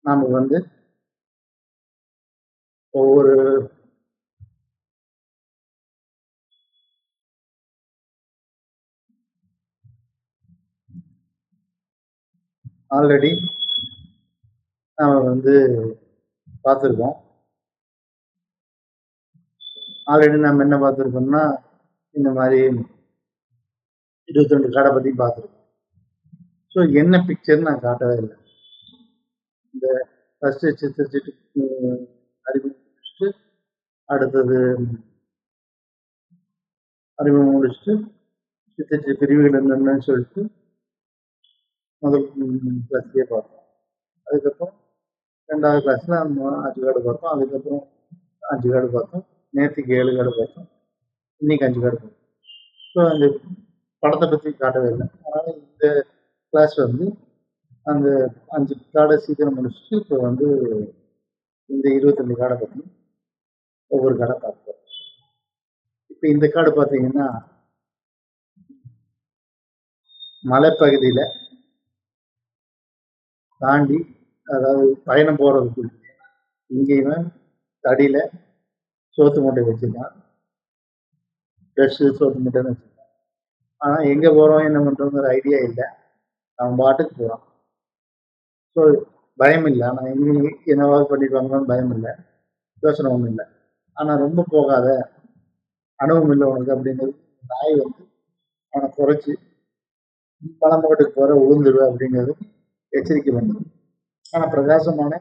நாம வந்து ஒவ்வொரு ஆல்ரெடி நாம வந்து பார்த்துருக்கோம். ஆல்ரெடி நம்ம என்ன பார்த்துருக்கோம்னா, இந்த மாதிரி 22 கார்டை பத்தி பார்த்துருக்கோம். ஸோ என்ன பிக்சர்ன்னு நான் காட்டவே இல்லை. இந்த ஃபர்ஸ்ட் சித்திரச்சிட்டு அறிமுகம் முடிச்சுட்டு, அடுத்தது அறிமுகம் முடிச்சுட்டு சித்திரச்சிட்டு பிரிவுகள் என்னென்னு சொல்லிட்டு முதல் கிளாஸ்லேயே பார்த்தோம். அதுக்கப்புறம் 2வது கிளாஸ்ல 5 கார்டு பார்த்தோம். அதுக்கப்புறம் 5 கார்டு பார்த்தோம். நேற்றுக்கு 7 கார்டு பார்த்தோம். இன்னைக்கு 5 கார்டு பார்த்தோம். ஸோ அந்த படத்தை பற்றி காட்டவே இல்லை. அதனால இந்த கிளாஸ் வந்து அந்த 5 கார்டை சீக்கிரம் முடிச்சுட்டு இப்போ வந்து இந்த 22 கார்டை பற்றி ஒவ்வொரு கார்டை பார்ப்போம். இப்போ இந்த கார்டு பார்த்தீங்கன்னா மலைப்பகுதியில தாண்டி, அதாவது பயணம் போறதுக்கு இங்கேயுமே தடியில சோத்து மூட்டை வச்சிருக்கான். ட்ரெஸ்ஸு சோத்து மூட்டைன்னு வச்சிருக்கான். ஆனா எங்க போறோம் என்ன பண்றோங்கிற ஐடியா இல்லை. அவன் பாட்டுக்கு போறான். ஸோ பயம் இல்லை. ஆனா எங்கேயும் என்னவாவது பண்ணிடுவாங்கன்னு பயம் இல்லை. யோசனை ஒன்றும் இல்லை. ஆனா ரொம்ப போகாத, அனுபவம் இல்லை உனக்கு அப்படிங்கிறது நாய் வந்து அவனை குறைச்சி பழம்பட்டுக்கு போற உளுந்துருவ அப்படிங்கிறது எச்சரிக்கை பண்ணுது. ஆனா பிரகாசமான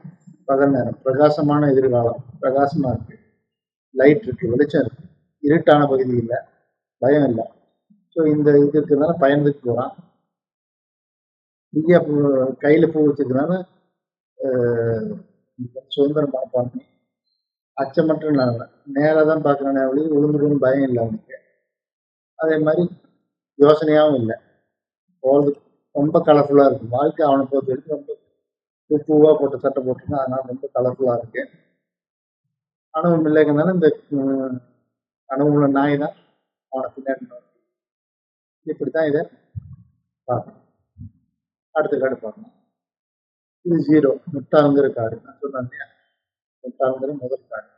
பகல் நேரம், பிரகாசமான எதிர்காலம், பிரகாசமா இருக்கு, லைட் இருக்கு, வெளிச்சம் இருக்கு, இருட்டான பகுதி இல்லை, பயம் இல்லை. ஸோ இந்த இது இருக்கிறதுனால பயந்துட்டு போறான். இந்தியா பூ கையில பூ வச்சிருக்கனால சுதந்திரம் மனப்பான்மை, அச்சமற்ற நிலைமை, நேராக தான் பார்க்குறானே ஒளி விழுந்துடும் பயம் இல்லை அவனுக்கு. அதே மாதிரி யோசனையாகவும் இல்லை. போகிறது ரொம்ப கலர்ஃபுல்லாக இருக்கும். வாழ்க்கை அவனை பொறுத்த வரைக்கும் ரொம்ப பூவாக போட்டு சட்டை போட்டுருக்கான். அதனால ரொம்ப கலர்ஃபுல்லாக இருக்கு. அனுபவம் இல்லைங்கிறதுனால இந்த அனுபவம் உள்ள நாய் தான் அவனை பின்னாடி இப்படித்தான் இதை பார்க்கணும். அடுத்த கார்டு பார்க்கணும். இது 0 முட்டாளுங்கிற கார்டு. நான் சொன்னேன் இல்லையா, முட்டாளுங்கிற முதல் கார்டு.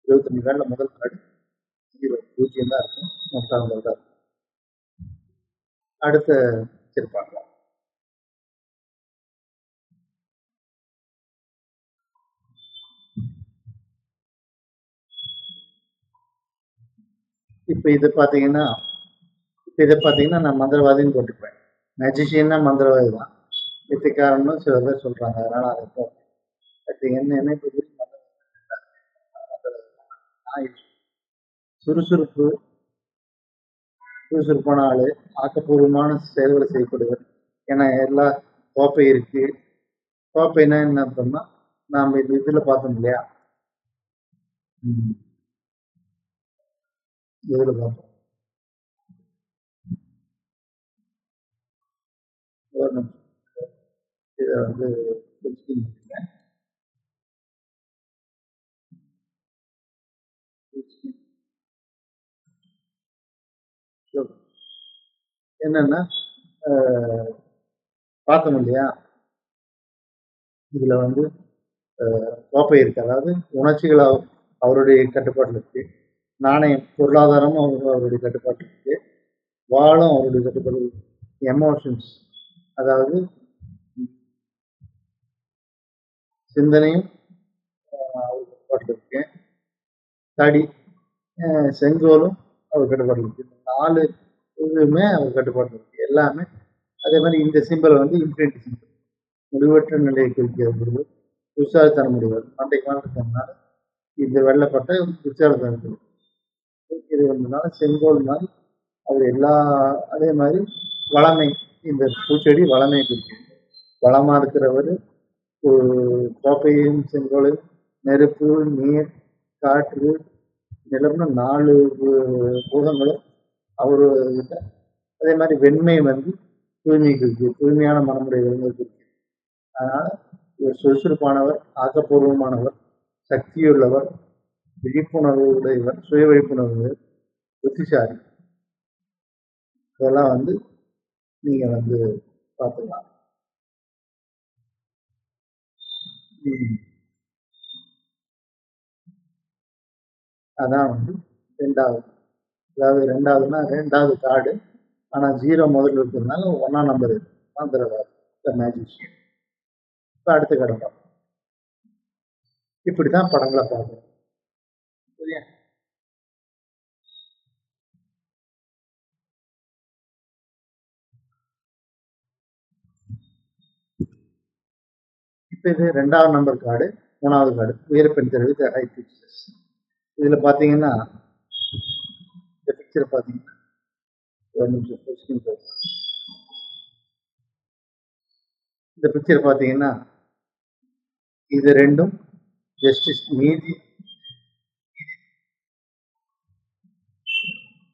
22 கார்டில் முதல் கார்டு 0, 0 தான் இருக்கும். முட்டாளுங்கிற தான் இருக்கும். அடுத்த சரி பார்க்கலாம். இப்போ இதை பார்த்தீங்கன்னா நான் மந்திரவாதின்னு போட்டுப்பேன். மேஜிஷியன்னா மந்திரவாதி தான். வித்தைக்காரன்னு சில பேர் சொல்றாங்க. அதனால அதை போட்டேன். என்ன இப்போ சுறுசுறுப்பான ஆளு, ஆக்கப்பூர்வமான செயல்களை செய்யப்படுவர். ஏன்னா எல்லா கோப்பை இருக்கு. கோப்பைன்னா என்ன அர்த்தம்னா, நாம இந்த இதுல பார்த்தோம் இல்லையா, இதுல பார்த்தோம். இதை வந்து என்னன்னா பார்த்தோம் இல்லையா, இதுல வந்து கோப்பை இருக்கு. அதாவது உணர்ச்சிகள் அவருடைய கட்டுப்பாட்டில் இருக்கு. நாணயம் பொருளாதாரமும் அவருடைய கட்டுப்பாட்டில் இருக்கு. வாழும் அவருடைய கட்டுப்பாடு. எமோஷன்ஸ் அதாவது சிந்தனையும் அவர் கட்டுப்பாட்டில் இருக்கு. தடி செங்கோலும் அவர் கட்டுப்பாட்டில் இருக்கு. 4 இதுவுமே அவர் கட்டுப்பாட்டில் இருக்கு. எல்லாமே அதே மாதிரி இந்த சிம்பிள் வந்து இன்ஃபினிட்டி சிம்பிள், முடிவற்ற நிலையை குறிக்கிறது. உற்சாகத்தனம் முடிவது மண்டைக்கு வாழ்றதுனால இந்த வெள்ளப்பட்ட உற்சாகத்தனம் இது வந்ததுனால செங்கோல் மாதிரி அவர் எல்லா. அதே மாதிரி வளமை, இந்த பூச்செடி வளமை குறிக்கிறது. வளமா இருக்கிறவர் கோப்பையும் செங்கோலையும் நெருப்பு, நீர், காற்று, நிலம்னு 4 பூதங்களும் அவரு கிட்ட. அதே மாதிரி வெண்மை வந்து தூய்மை குறிக்கு, தூய்மையான மனமுடையவர்கள் குறிக்கு. அதனால இவர் சுறுசுறுப்பானவர், ஆக்கப்பூர்வமானவர், சக்தியுள்ளவர், விழிப்புணர்வு உடையவர், சுய விழிப்புணர்வு, புத்திசாலி. இதெல்லாம் வந்து நீங்க வந்து பார்த்துக்கலாம். ம். அதான் வந்து 2வது. அதாவது 2வதுன்னா 2வது கார்டு. ஆனா 0 முதல்ல இருக்கிறதுனால 1ஆம் நம்பர் இருக்கு. மந்திரவாதி. த மேஜிஷியன். இப்ப அடுத்த கார்ட பார்ப்போம். இப்படித்தான் படங்கள பார்க்கணும். சரியா? இப்ப இது 2வது நம்பர் கார்டு, 3வது கார்டு. உயர் பெண் தெருவு த ஹை பிக்சர்ஸ். இதுல பார்த்தீங்கன்னா, இந்த பிக்சர பார்த்தீங்கன்னா, ஒரு நிமிஷம் கொஸ்டின் போடுறேன். இந்த பிக்சர் பார்த்தீங்கன்னா, இது 2ம் ஜஸ்டிஸ் நீதி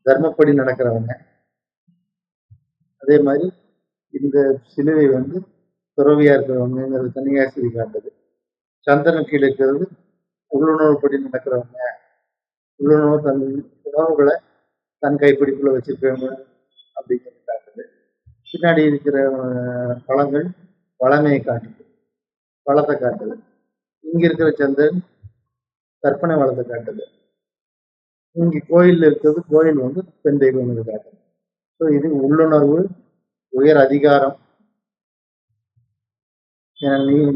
தர்மப்படி நடக்கிறவங்க. அதே மாரி இந்த சிலுவை வந்து துறவியா இருக்கிறவங்கங்கிறது கன்னியாஸ்திரி காட்டுது. சந்திரன் கீழ இருக்கிறது உள்ளுணர்வுப்படி நடக்கிறவங்க. உள்ளுணர்வு தன் உணர்வுகள தன் கைப்பிடிக்குள்ள வச்சிருக்கிறவங்க அப்படிங்கிறது காட்டுது. பின்னாடி இருக்கிற பழங்கள் வளமையை காட்டுது. வளத்த காட்டுது. இங்க இருக்கிற சந்திரன் கற்பனை வளத்த காட்டுது. இங்க கோயில்ல இருக்கிறது கோயில் வந்து பெண் தெய்வம்னு காட்டுது. ஸோ இது உள்ளுணர்வு, உயர் அதிகாரம்,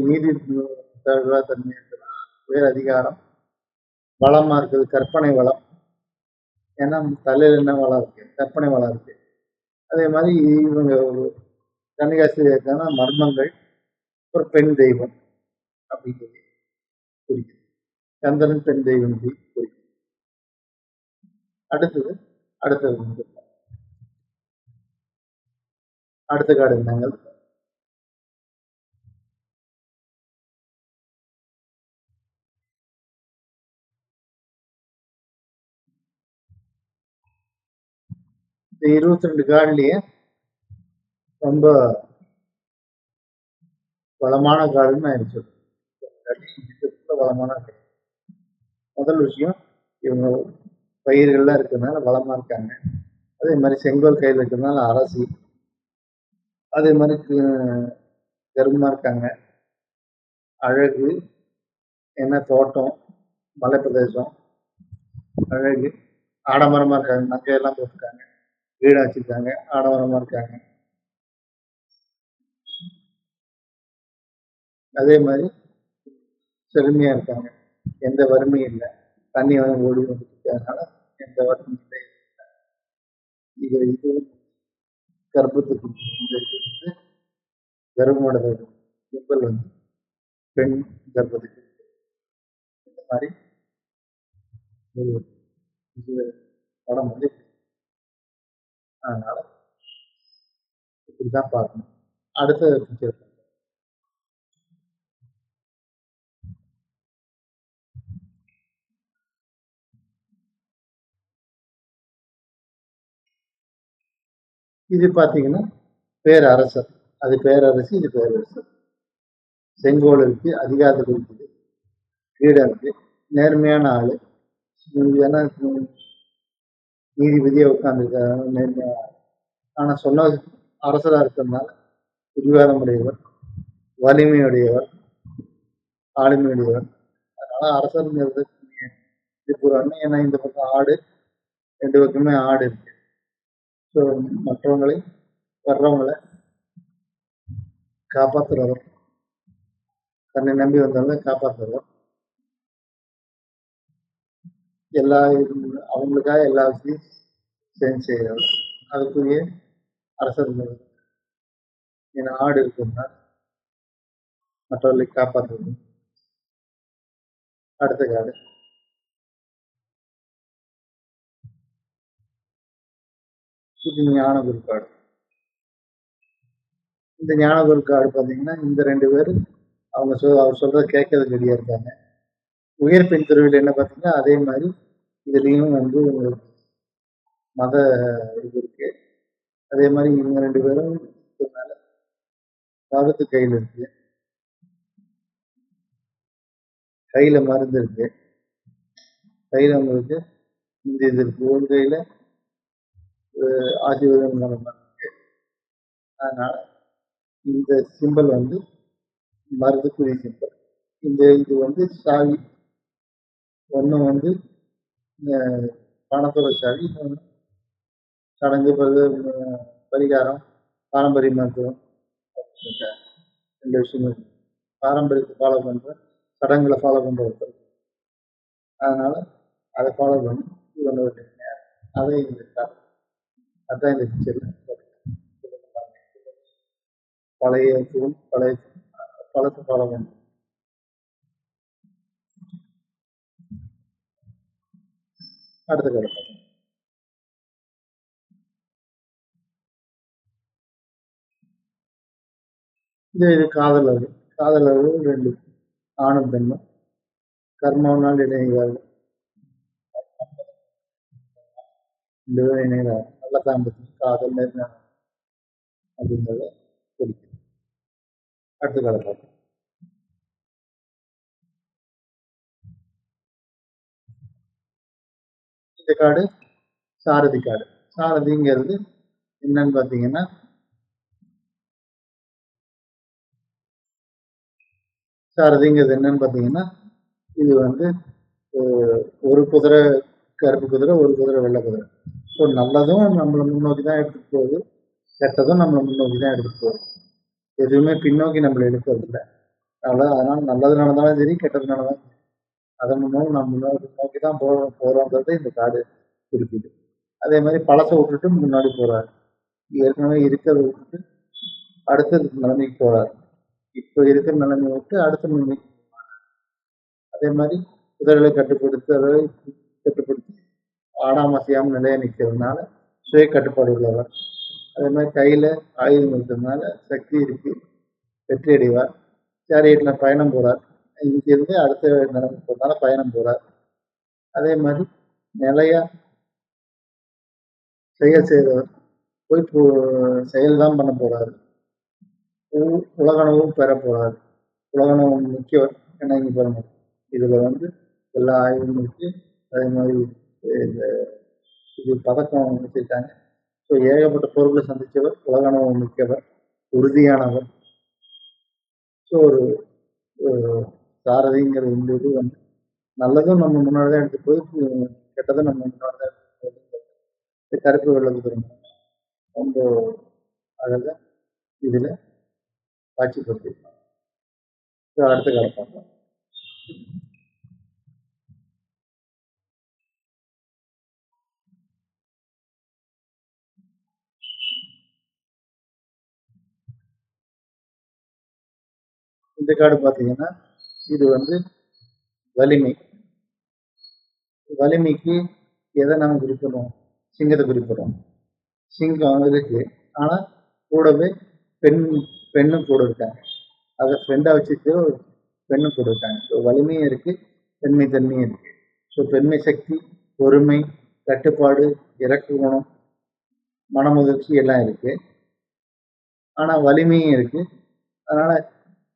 நீதி தாழ்வா தன்மை இருக்கிறது. உயர் அதிகாரம், வளமா இருக்குது கற்பனை வளம். ஏன்னா தலையில என்ன வளம் இருக்கு? கற்பனை வளம் இருக்கு. அதே மாரி இவங்க ஒரு கன்னிகாஸ்திரியா இருக்காங்கன்னா மர்மங்கள், ஒரு பெண் தெய்வம் அப்படிங்கிறது குறிக்குது. சந்திரன் பெண் தெய்வத்தை குறிக்குது. அடுத்தது அடுத்தது வந்து அடுத்த கார்டு என்னங்க? இந்த 22 கார்டுலயே ரொம்ப வளமான காடுன்னு நான் எனக்கு சொல்றேன். வளமான காடு. முதல் விஷயம் இவங்க பயிர்கள்லாம் இருக்கிறதுனால வளமா இருக்காங்க. அதே மாதிரி செங்கோல் கையில் இருக்கிறதுனால அரசி. அதே மாதிரி கருமா இருக்காங்க. அழகு, என்ன தோட்டம், மலைப்பிரதேசம், அழகு, ஆடம்பரமா இருக்காங்க. நகையெல்லாம் போட்டிருக்காங்க. வீடா வச்சிருக்காங்க. ஆடம்பரமா இருக்காங்க. அதே மாதிரி செழுமையா இருக்காங்க. எந்த வறுமையும் இல்லை. தண்ணி வந்து ஓடி வந்துட்டு அதனால எந்த வறுமையும் இல்லை. இது இது கர்ப்பத்துக்கு இந்த இது வந்து கர்ப்பமோட சிம்பல் வந்து பெண் கர்ப்பத்துக்கு இந்த மாதிரி ஒரு இது படம் வந்து அதனால இப்படிதான் பார்க்கணும். அடுத்த பிக்சர் இது பார்த்தீங்கன்னா பேரரசர். அது பேரரசி, இது பேரரசர். செங்கோல் இருக்கு, அதிகாரத்தை குறிக்குது. கிரீடம் இருக்கு. நேர்மையான ஆளு. ஏன்னா நீதிபதியா உட்கார்ந்துருக்காரு நேர்மையான ஆளு. ஆனா சொன்ன அரசரா இருக்கிறதுனால பிடிவாதம் உடையவர், வலிமையுடையவர், ஆளுமையுடையவர். அதனால அரசருங்கிறது இது கூறாங்க. ஏன்னா இந்த பக்கம் ஆடு, 2 பக்கமே ஆடு இருக்கு. ஸோ மற்றவங்களை வர்றவங்களை காப்பாத்துறவர், தன்னை நம்பி வந்தவங்களை காப்பாத்துறவர், எல்லா அவங்களுக்காக எல்லா விஷயத்தையும் சேர்ந்து செய்கிறவர். அதுக்குரிய அரசர்கள். ஏன்னா ஆடு இருக்கிறதுனால மற்றவர்களை காப்பாற்றுவது. அடுத்த காடு. இது ஞானகுரு காடு. இந்த ஞானகுரு காடு பார்த்தீங்கன்னா இந்த 2 பேரும் அவங்க அவர் சொல்றத கேட்கறதுக்கு ரெடியா இருக்காங்க. உயர் பெண் தெருவில் என்ன பார்த்தீங்கன்னா அதே மாதிரி இதுலயும் வந்து மத இது இருக்கு. அதே மாதிரி இவங்க 2 பேரும் இருக்கிறதுனால மருத்து கையில் இருக்கு. கையில மருந்து இருக்கு. கையில உங்களுக்கு இந்த இது இருக்கு. ஒரு கையில ஆசீர்வாதம் மரம் இருக்கு. அதனால இந்த சிம்பல் வந்து மருந்துக்குரிய சிம்பல். இது வந்து சாவி. ஒண்ணு வந்து பணத்தோட சாவி. இன்னொன்னு சடங்கு, பரிகாரம், பாரம்பரிய மருத்துவம். 2 விஷயங்கள். பாரம்பரியத்தை ஃபாலோ பண்றேன். சடங்குகள ஃபாலோ பண்ற ஒருத்தர். அதனால அத ஃபாலோ பண்ணி இது பண்ண வேண்டியது. அதை இந்த அதான் இந்த பிக்சர்ல பழைய தூண், பழச ஃபாலோ பண்ணணும். அடுத்த கதை பார்ப்போம். இது காதலர்கள். காதலர்கள் 2 ஆணும் பெண்ணும் கர்மாவினால் இணைகிறார்கள். 2 பேரும் இணைகிறார்கள். நல்ல தாம்பத்தியம், காதல், நெருக்கம் அப்படின்றத குறிக்கும். அடுத்த கதை பார்ப்போம். இந்த காடு சாரதி காடு. சாரதிங்கிறது என்னன்னு பார்த்தீங்கன்னா, இது வந்து ஒரு குதிரை கருப்பு குதிரை, ஒரு குதிரை வெள்ளை குதிரை. ஸோ நல்லதும் நம்மளை முன்னோக்கி தான் எடுத்துட்டு போகுது, கெட்டதும் நம்மளை முன்னோக்கி தான் எடுத்துட்டு போகுது. எதுவுமே பின்னோக்கி நம்மளை எடுக்கிறது இல்லை. அதனால நல்லது நடந்தாலும் சரி, கெட்டது நடந்தாலும் சரி, அதன் மூலம் நம்ம முன்னோக்கி தான் போறோன்றது இந்த காடு குறிக்குது. அதே மாதிரி பழசை விட்டுட்டு முன்னாடி போறாரு. ஏற்கனவே இருக்கிறத விட்டுட்டு அடுத்த நிலைமைக்கு போறாரு. இப்போ இருக்கிற நிலைமையை விட்டு அடுத்த நிலைமைக்கு. அதே மாதிரி குதிரைகளை கட்டுப்படுத்தி ஆடாம அசையாம நிலையா நிற்கிறதுனால சுய கட்டுப்பாடு உள்ளவர். அதே மாதிரி கையில ஆயுதம் இருக்கிறதுனால சக்தி இருக்கு, வெற்றி அடைவார். சேரியட்ல பயணம் போறார். இங்கிருந்து அடுத்த நிலைமை போறதுனால பயணம் போறார். அதே மாதிரி நிலையா செயல் செய்கிறவர் போய் செயல் தான் பண்ண போறாரு. உலகணவும் பெற போறாரு. உலகணவும் முக்கியவர். ஏன்னா இங்க பாருங்க, இதுல வந்து எல்லா ஆய்வும் இருக்கு. அதே மாதிரி இந்த இது பதக்கம் வச்சிருக்காங்க. ஸோ ஏகப்பட்ட பொருட்களை சந்திச்சவர், உலகணவும் மிக்கவர், உறுதியானவர். ஸோ ஒரு சாரதிங்கிற இந்த இது வந்து நல்லதும் நம்ம முன்னாடி தான் எடுத்து போய், கெட்டதும் நம்ம முன்னாடி தான் எடுத்து போய் கருப்பு வெள்ளை குதிரை ரொம்ப அழகா இதுல காட்சிப்படுத்திருக்காங்க. அடுத்த காலம் பார்க்கலாம். இந்த காடு பார்த்தீங்கன்னா, இது வந்து வலிமை. வலிமைக்கு எதை நம்ம குறிப்பிடுறோம்? சிங்கத்தை குறிப்பிடுறோம். சிங்கம் இருக்கு. ஆனா கூடவே பெண்ணும் கூட இருக்காங்க. அதை ஃப்ரெண்டா வச்சுட்டு ஒரு பெண்ணும் கூட இருக்காங்க. ஸோ வலிமையும் இருக்கு, பெண்மை தன்மையும் இருக்கு. ஸோ பெண்மை சக்தி, பொறுமை, கட்டுப்பாடு, இறக்க குணம், மனமுதிர்ச்சி எல்லாம் இருக்கு. ஆனா வலிமையும் இருக்கு. அதனால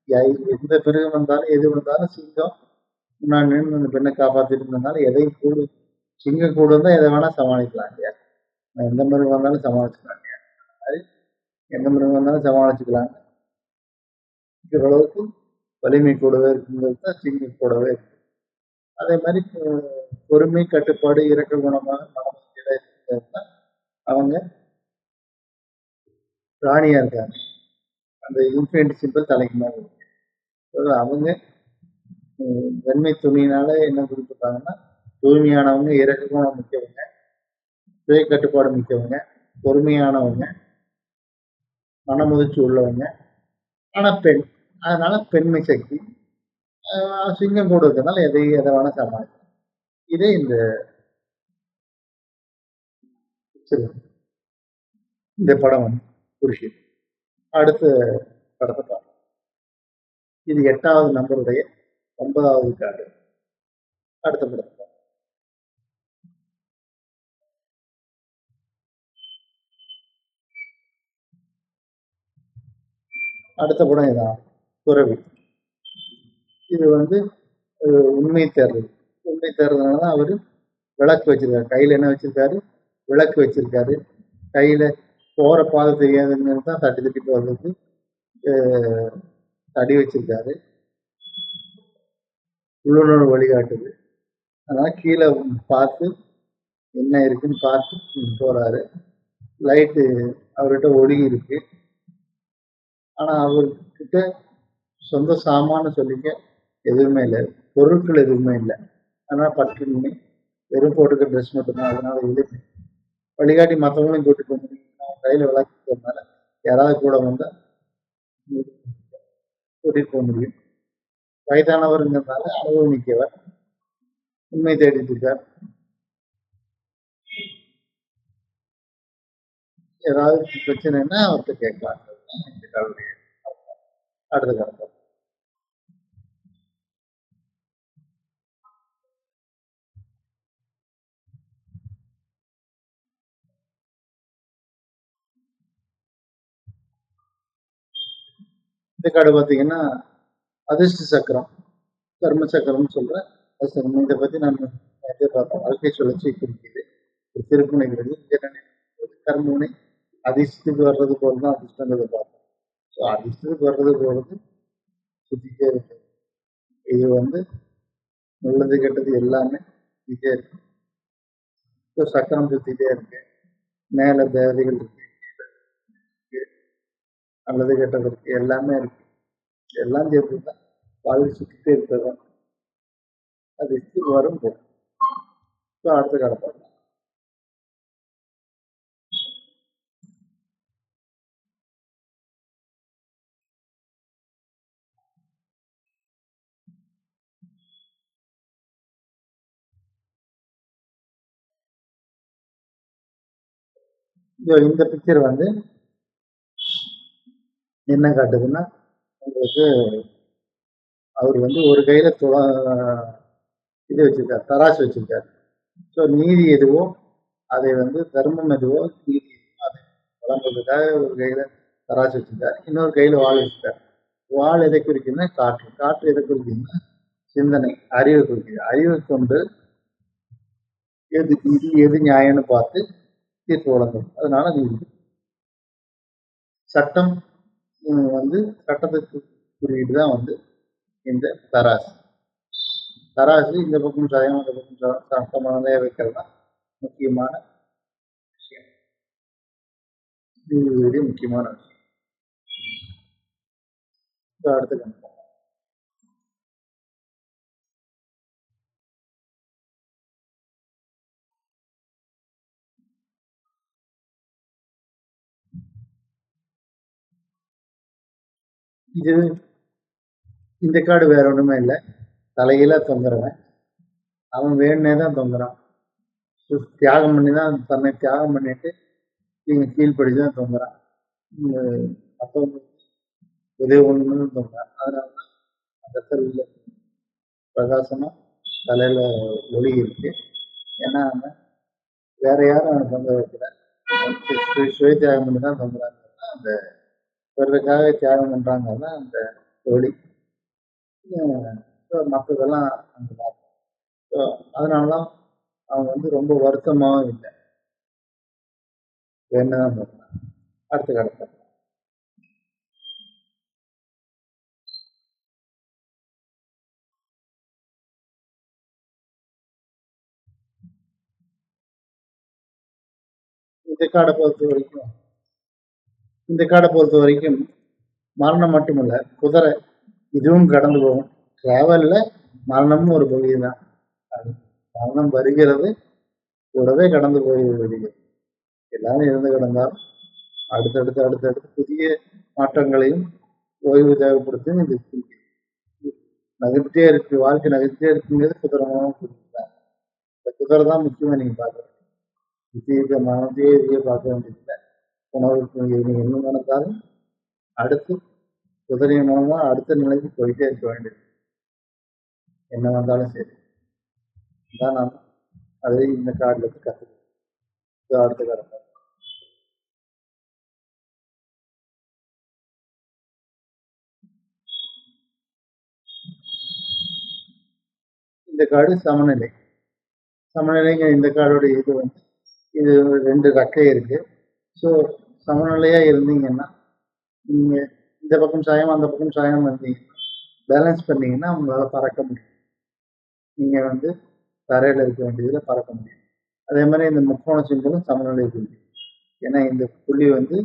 எந்த மிருகம் வந்தாலும் எது வந்தாலும் சிங்கம் முன்னாடி நின்று அந்த பெண்ணை காப்பாத்திட்டு இருந்ததுனால எதையும் சிங்கம் கூட இருந்தா எதை வேணா சமாளிக்கலாம் இல்லையா? எந்த மிருகம் வந்தாலும் சமாளிச்சுக்கலாம் இல்லையா? அது எந்த மிருகம் வந்தாலும் சமாளிச்சுக்கலாம். ஓரளவுக்கு வலிமை கூடவே இருக்குங்கிறது தான் சிங்கம் கூடவே இருக்கு. அதே மாதிரி பொறுமை, கட்டுப்பாடு, இரக்க குணமாக மனமும் இருக்கிறது அவங்க ராணியா இருக்காங்க. அந்த இன்ஃபினிட்டி சிம்பிள் தலைக்கு மேல இருக்கு. அவங்க வெண்மை துணியினால என்ன குறிப்பிட்டாங்கன்னா, தூய்மையானவங்க, இறக்க குணம் மிக்கவங்க, சுய கட்டுப்பாடு மிக்கவங்க, பொறுமையானவங்க, மனமுதிர்ச்சி உள்ளவங்க. ஆனா பெண். அதனால பெண்மை சக்தி. சிங்கம் கூட இருக்கிறதுனால எதை வேணா சமாளிக்கலாம். இதே இந்த படம் வந்து குறிக்குது. அடுத்த படத்தை பார்ப்போம். இது 8வது நம்பருடைய 9வது கார்டு. அடுத்த படத்தை பார்ப்போம். அடுத்த படம் இதான், துறவி. இது வந்து உண்மை தேர்றது. உண்மை தேர்றதுனால தான் அவரு விளக்கு வச்சிருக்காரு. கையில என்ன வச்சிருக்காரு? விளக்கு வச்சிருக்காரு. கையில போற பாதை தெரியாதுன்னு தான் தட்டி தட்டி போறதுக்கு தடி வச்சிருக்காரு. உள்ளுணர்வு வழிகாட்டுது. அதனால கீழே பார்த்து என்ன இருக்குன்னு பார்த்து போறாரு. லைட்டு அவர்கிட்ட ஒளி இருக்கு. ஆனா அவர்கிட்ட சொந்த சாமான்னு சொல்லிக்க எதுவுமே இல்லை. பொருட்கள் எதுவுமே இல்லை. அதனால பட்டுன்னு வெறும் போட்டுக்க ட்ரெஸ் மட்டும்தான். அதனால எதுவுமே வழிகாட்டி மற்றவங்களையும் கூட்டிட்டு வந்து கையில விளக்குறதுனால யாராவது கூட வந்தா கூட்டிட்டு போக முடியும். வயதானவருங்கிறதுனால அனுபவமிக்கவர். உண்மை தேடிட்டு இருக்கார். ஏதாவது பிரச்சனைன்னா அவர்கிட்ட கேட்கலாம். இந்த கல்வி அடுத்த காலம் இந்த கார்டு பார்த்தீங்கன்னா அதிர்ஷ்ட சக்கரம், கர்ம சக்கரம்னு சொல்றேன். இதை பத்தி நம்ம நிறைய பார்த்தோம். வாழ்க்கை சுழற்சி குறிக்குது. திருப்புனைகிறது கர்மவினை அதிர்ஷ்டத்துக்கு வர்றது போல தான் அதிர்ஷ்டங்கிறத பார்த்தோம். ஸோ அதிர்ஷ்டத்துக்கு வர்றது போறது சுத்திட்டே இருக்கு. இது நல்லது கெட்டது எல்லாமே சுத்திட்டே இருக்கு. ஸோ சக்கரம் சுத்திட்டே இருக்கு. மேல தேவதைகள் இருக்கு, நல்லது கெட்டது இருக்கு, எல்லாமே இருக்கு. எல்லாம் சேர்த்துதான் வாழ்க்கை சுத்திட்டே இருக்கிறதான் அது வரும் போகும். ஸோ அடுத்த காலத்தில் இந்த பிக்சர் என்ன காட்டுதுன்னா உங்களுக்கு அவர் ஒரு கையில இது வச்சிருக்காரு, தராசு வச்சிருக்காரு. ஸோ நீதி எதுவோ அதை தர்மம் எதுவோ நீதி எதுவோ அதை வழங்குவதற்காக ஒரு கையில தராசு வச்சிருக்காரு, இன்னொரு கையில வாள் வச்சிருக்காரு. வாள் எதை குறிக்குதுன்னா காற்று, காற்று எதை குறிக்குதுன்னா சிந்தனை, அறிவை குறிக்குது. அறிவை கொண்டு எது நீதி எது நியாயம்னு பார்த்து தீர்ப்பு வழங்கணும். அதனால நீதி. சட்டம் சட்டத்துக்கு குறியீடு தான் இந்த தராசு. தராசு இந்த பக்கம் சாயம் அந்த பக்கம் சட்டமான வைக்கிறது தான் முக்கியமான விஷயம். நீதிபதி முக்கியமான விஷயம். அடுத்த கணக்கு இது இந்த கார்டு வேற ஒண்ணுமே இல்லை. தலையில தொங்குறவன் அவன் வேணுனே தான் தொங்குறான். தியாகம் பண்ணி தான் தன்னை தியாகம் பண்ணிட்டு நீங்க கீழ்படிச்சு தான் தொங்குறான். மற்றவங்க உதவி ஒண்ணு தொங்குறான். அதனாலதான் அந்த இடத்துல பிரகாசமா தலையில ஒளி இருக்கு. ஏன்னா வேற யாரும் அவனை தொங்க வைக்கல. சுய தியாகம் பண்ணி தான் தொங்குறாங்க. அந்த பிறருக்காக தியாகம் பண்றாங்கன்னா அந்த ஒளி. மற்றதெல்லாம் அந்த மாதிரி. அதனாலதான் அவன் ரொம்ப வருத்தமாவும் இல்லை. வேணதான் பண்ணான். அடுத்த காலத்தில் இந்த காடை பொறுத்த வரைக்கும் மரணம் மட்டுமல்ல, குதிரை இதுவும் கடந்து போகும். டிராவல்ல மரணமும் ஒரு பகுதி தான். மரணம் வருகிறது, கூடவே கடந்து போய் வருகிறது. எல்லாரும் இருந்து கிடந்தாலும் அடுத்தடுத்து புதிய மாற்றங்களையும் ஓய்வு தேவைப்படுத்தும். இது நகர்த்திட்டே இருக்கு, வாழ்க்கை நகர்த்திட்டே இருக்குங்கிறது குதிரமாவும் புரிஞ்சுக்கலாம். இந்த குதிரை தான் முக்கியமா நீங்க பார்க்கணும். புத்திய மனத்தையே இதையே பார்க்க வேண்டியதில்லை. உணவுக்கு நீங்க என்ன நினைத்தாலும் அடுத்து குதிரை மூலமா அடுத்த நிலைக்கு போயிட்டே இருக்க வேண்டியது. என்ன வந்தாலும் சரி. தான் நாம் அதை இந்த கார்டுல இருந்து கற்றுக்கணும். அடுத்த காலம் இந்த கார்டு சமநிலை. சமநிலைங்க இந்த கார்டோட இது ரெண்டு ரெக்கை இருக்கு. ஸோ சமநிலையா இருந்தீங்கன்னா நீங்க இந்த பக்கம் சாயம் அந்த பக்கம் சாயம் இருந்தீங்கன்னா பேலன்ஸ் பண்ணீங்கன்னா உங்களால பறக்க முடியும். நீங்க வந்து தரையில இருக்க வேண்டியதுல பறக்க முடியும். அதே மாதிரி இந்த முக்கோண சிம்பலும் சமநிலை புள்ளி. ஏன்னா இந்த புள்ளி வந்து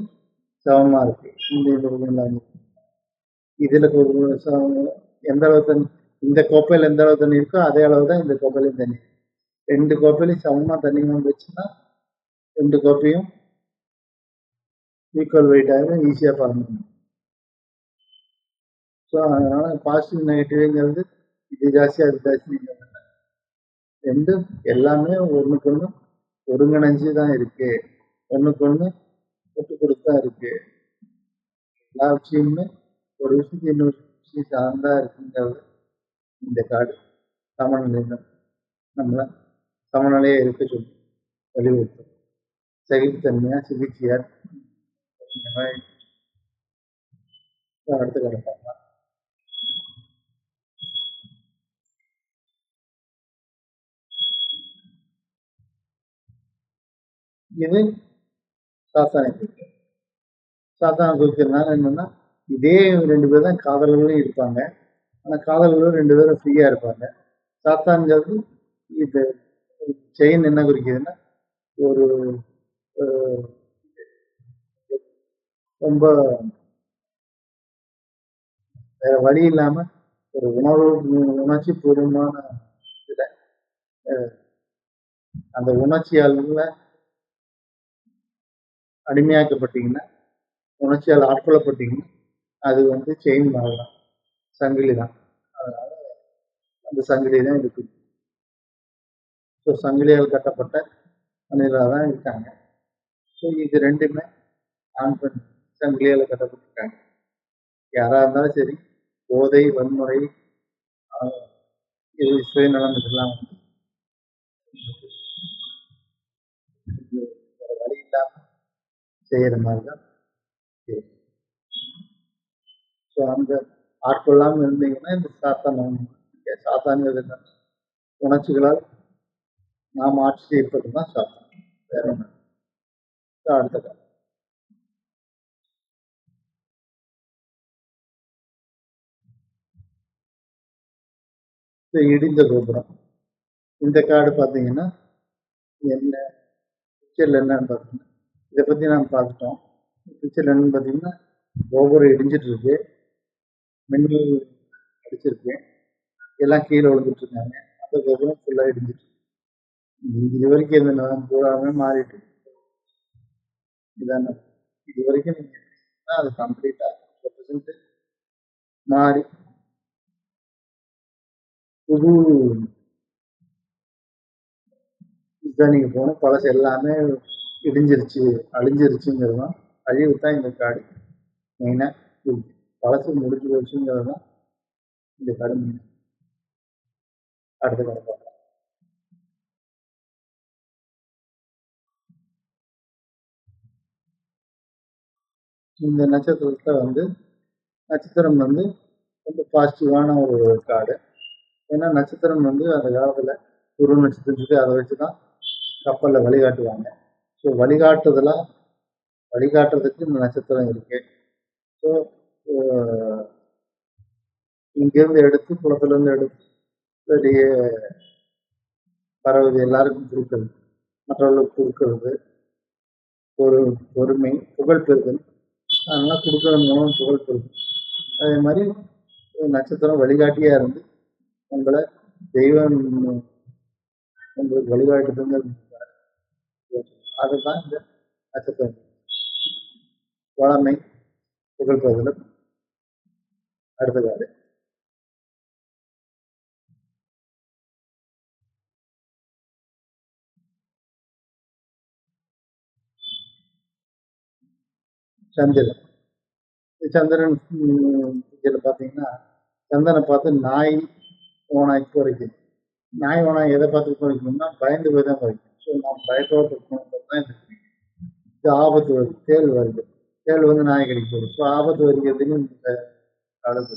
சமமா இருக்கு. இந்த இது இதுல ஒரு எந்த அளவு தண்ணி இந்த கோப்பையில எந்த அளவு தண்ணி இருக்கோ அதே அளவு தான் இந்த கோப்பையிலையும் தண்ணி. 2 கோப்பையிலையும் சமமா தண்ணி வந்துச்சுன்னா 2 கோப்பையும் ஈக்குவல் வெயிட் ஆகும், ஈஸியா பறந்துடும். ஸோ அதனால பாசிட்டிவ் நெகட்டிவ்ங்கிறது இது ஜாஸ்தி அது ஜாஸ்தி ரெண்டும் எல்லாமே ஒண்ணுக்கு ஒண்ணு ஒருங்கிணைஞ்சு தான் இருக்கு. ஒண்ணுக்கு ஒண்ணு விட்டு கொடுத்தா இருக்கு. எல்லா விஷயமுமே ஒரு விஷயத்தை இன்னொரு விஷயம் சார்ந்தா இருக்குங்கிறது இந்த காடு சமநிலை நம்மள சமநிலையா இருக்க சொல்லி வலியுறுத்தும். சகிப்புத்தன்மையா சிகிச்சையா அடுத்த காடு பார்க்கலாம். இது சாத்தானை குறிக்கும். சாத்தானை குறிக்கிறதுனால என்னன்னா இதே 2 பேர் தான் காதலர்களும் இருப்பாங்க. ஆனா காதலர்களும் 2 பேரும் ஃப்ரீயா இருப்பாங்க. சாத்தான்ங்கிறது இது செயின் என்ன குறிக்குதுன்னா ஒரு ரொம்ப வேற வழி இல்லாம ஒரு உணர்ச்சி பூர்வமான இதுல அந்த உணர்ச்சியால அடிமையாக்கப்பட்டீங்கன்னா, உணர்ச்சியால் ஆட்கொள்ளப்பட்டீங்கன்னா, அது வந்து செயின் மாதிரி தான். சங்கிலி தான். அதனால அந்த சங்கிலி தான் இருக்கு. ஸோ சங்கிலியால் கட்டப்பட்ட மனிதர்களா தான் இருக்காங்க. ஸோ இது 2மே ஆண், பெண் சங்கிலியால கட்டப்பட்டிருக்காங்க. யாரா இருந்தாலும் சரி, போதை, வன்முறை, இது சுயநலம் இதெல்லாம் வந்து வேற வழி இல்லாம செய்யற மாதிரி தான் இருக்கு. ஸோ அந்த ஆட்கொள்ளாம இருந்தீங்கன்னா இந்த சாத்தான்ங்கிறது உணர்ச்சிகளால் நாம் ஆட்சி செய்யப்பட்டு தான் சாத்தான். வேற ஒன்று அடுத்த காலம். இடிந்த கோபுரம். இந்த காடு பார்த்தீங்கன்னா என்ன பிக்சர்ல என்னன்னு பார்த்தீங்கன்னா இதை பத்தி நாம் பார்த்துட்டோம். பிக்சர்ல என்னன்னு பார்த்தீங்கன்னா கோபுரம் இடிஞ்சிட்டு இருக்கு, மின்னல் அடிச்சிருக்கு, எல்லாம் கீழே விழுந்துட்டு இருக்காங்க. அந்த கோபுரம் ஃபுல்லா இடிஞ்சிட்டு இது வரைக்கும் இருந்த நிலம் பூராமே மாறிட்டு இதான இது வரைக்கும் நீங்க அது கம்ப்ளீட்டா மாறி புது இதுதான் நீங்க போன பழசு எல்லாமே இடிஞ்சிருச்சு அழிஞ்சிருச்சுங்கிறது தான் அழிவு தான் இந்த காடு மெயினா பழசு முடிஞ்சு போச்சுங்கிறது தான் இந்த காடு மெயின். அடுத்த காடு பார்க்கலாம். இந்த நட்சத்திரத்துல வந்து நட்சத்திரம் வந்து ரொம்ப பாசிட்டிவான ஒரு காடு. ஏன்னா நட்சத்திரம் வந்து அந்த காலத்துல குரு நட்சத்திரம் சொல்லி அதை வச்சுதான் கப்பல்ல வழிகாட்டுவாங்க. ஸோ வழிகாட்டுறதுக்கு இந்த நட்சத்திரம் இருக்கு. ஸோ இங்கிருந்து எடுத்து குளத்துல இருந்து எடுத்து வெளியே பரவுது எல்லாருக்கும் கொடுக்கறது, மற்றவர்களுக்கு கொடுக்கறது, ஒரு பொறுமை, புகழ் பெறுதல், அதனால கொடுக்கறது மூலம் புகழ் பெறுதல். அதே மாதிரி நட்சத்திரம் வழிகாட்டியா இருந்து உங்களை தெய்வம் உங்களுக்கு வழிகாட்டுதுங்க. அதுதான் இந்த நட்சத்திரம் வளமை புகழ் பெறுதல். அடுத்த காடு சந்திரன். சந்திரன் இதுல பாத்தீங்கன்னா சந்திரனை பார்த்து நாய் ஓனாய் குறைக்குது. நாய் ஓனாய் எதை பார்த்து குறைக்கணும்னா பயந்து போய் தான் குறைக்கும். ஸோ நாம் பயத்தோடு இருக்கணுன்றது தான் இது ஆபத்து வருது, தேள் வருது, தேள் வந்து நாய் கடிக்க போகுது. ஸோ ஆபத்து வருகிறதுக்கு இந்த காலத்து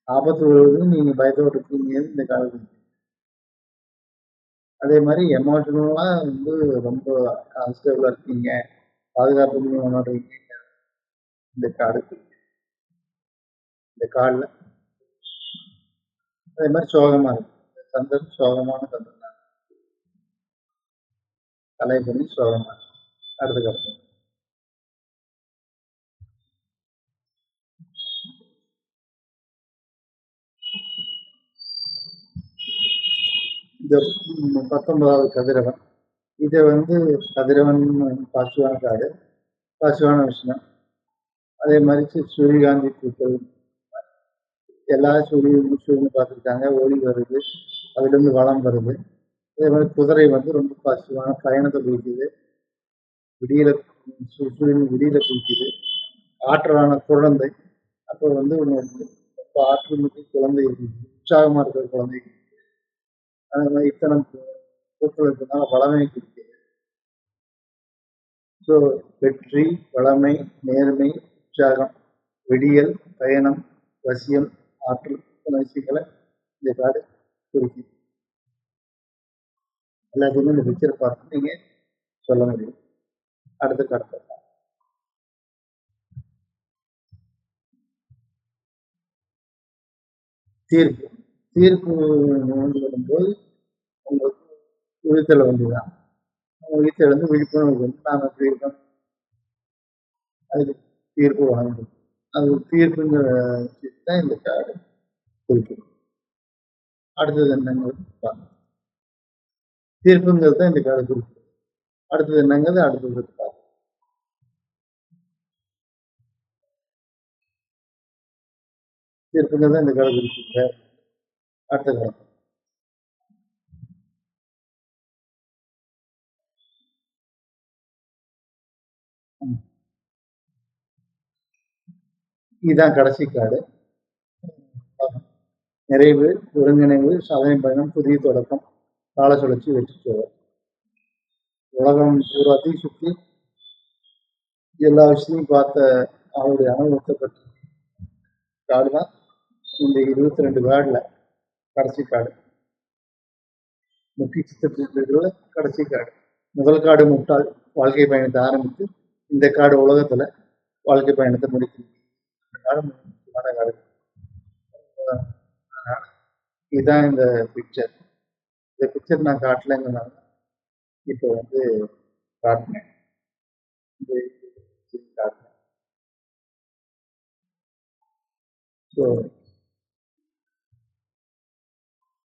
ஆபத்து வருவதுன்னு நீங்க பயத்தோடு இருக்கீங்க இந்த காலத்துக்கு. அதே மாதிரி எமோஷனலா வந்து ரொம்ப கான்ஸ்டபிளா இருக்கீங்க, பாதுகாப்பு உணர்றீங்க இந்த காடுக்கு. இந்த காடுல அதே மாதிரி சோகமா இருக்கு. கந்தன் சோகமான கந்தன் தான். கலைப்பணி சோகமான. அடுத்த கருத்து. இந்த 19வது கதிரவன். இது கதிரவன் பாசிவான காடு, பாசிவான விஷயம். அதே மாதிரி சூரியகாந்தி பூக்கள் எல்லா சூரியன் பார்த்துருக்காங்க. ஒளி வருது, அதுலேருந்து வளம் வருது. அதே மாதிரி குதிரை ரொம்ப பாசிட்டிவான பயணத்தை குறிக்குது. விடியல சூரியன் விடியல குறிக்குது. ஆற்றலான குழந்தை. அப்போ உங்களுக்கு ரொம்ப ஆற்றல் மிக்க குழந்தை இருக்குது. உற்சாகமா இருக்கிற குழந்தை. அதே மாதிரி இத்தனை பூக்கள் இருக்கிறதுனால வளமை குறிக்குது. ஸோ வெற்றி, வளமை, நேர்மை, உற்சாகம், விடியல், பயணம், வசியம், ஆற்றல் இத்தனை விஷயங்களை இந்த காடு குறிக்குது. எல்லாத்தையுமே இந்த பிக்சரை பார்த்து நீங்க சொல்ல முடியும். அடுத்த காடு தீர்ப்பு. தீர்ப்பு வரும்போது உங்களுக்கு விழித்தல் வந்துதான். விழித்தல் விழிப்புணர்வு நாம் எப்படி இருக்கோம், அதுக்கு தீர்ப்பு வழங்கும். அது தீர்ப்புங்கிற விஷயத்தான் இந்த காடு குறிக்கும். அடுத்தது என்னங்கிறது பார்க்கணும். தீர்ப்புங்கிறது தான் இந்த காடு குறிக்கும். அடுத்தது என்னங்கிறது அடுத்தது பார்க்கணும். தீர்ப்புங்கிறது இந்த காடு குறிப்பிட்ட அடுத்த காலம். இதுதான் கடைசி காடு. நிறைவு, ஒருங்கிணைவு, சாதனை பயணம், புதிய தொடக்கம், கால சுழற்சி, வெற்றி சோழர். உலகம் பூராத்தையும் சுற்றி எல்லா விஷயத்தையும் பார்த்த அவருடைய அனுபவத்தை பற்றி காடு தான் இந்த 22 காடுல கடைசி காடு. முக்கிய சித்திரத்துல கடைசி காடு. முதல் காடு முட்டாள் வாழ்க்கை பயணத்தை ஆரம்பித்து இந்த காடு உலகத்துல வாழ்க்கை பயணத்தை முடிக்குது. இந்த காடு முக்கியமான காடு. இதுதான் இந்த பிக்சர். இந்த பிக்சர் நான் காட்டலைங்கிறனால இப்போ காட்டினேன். காட்டினேன். ஸோ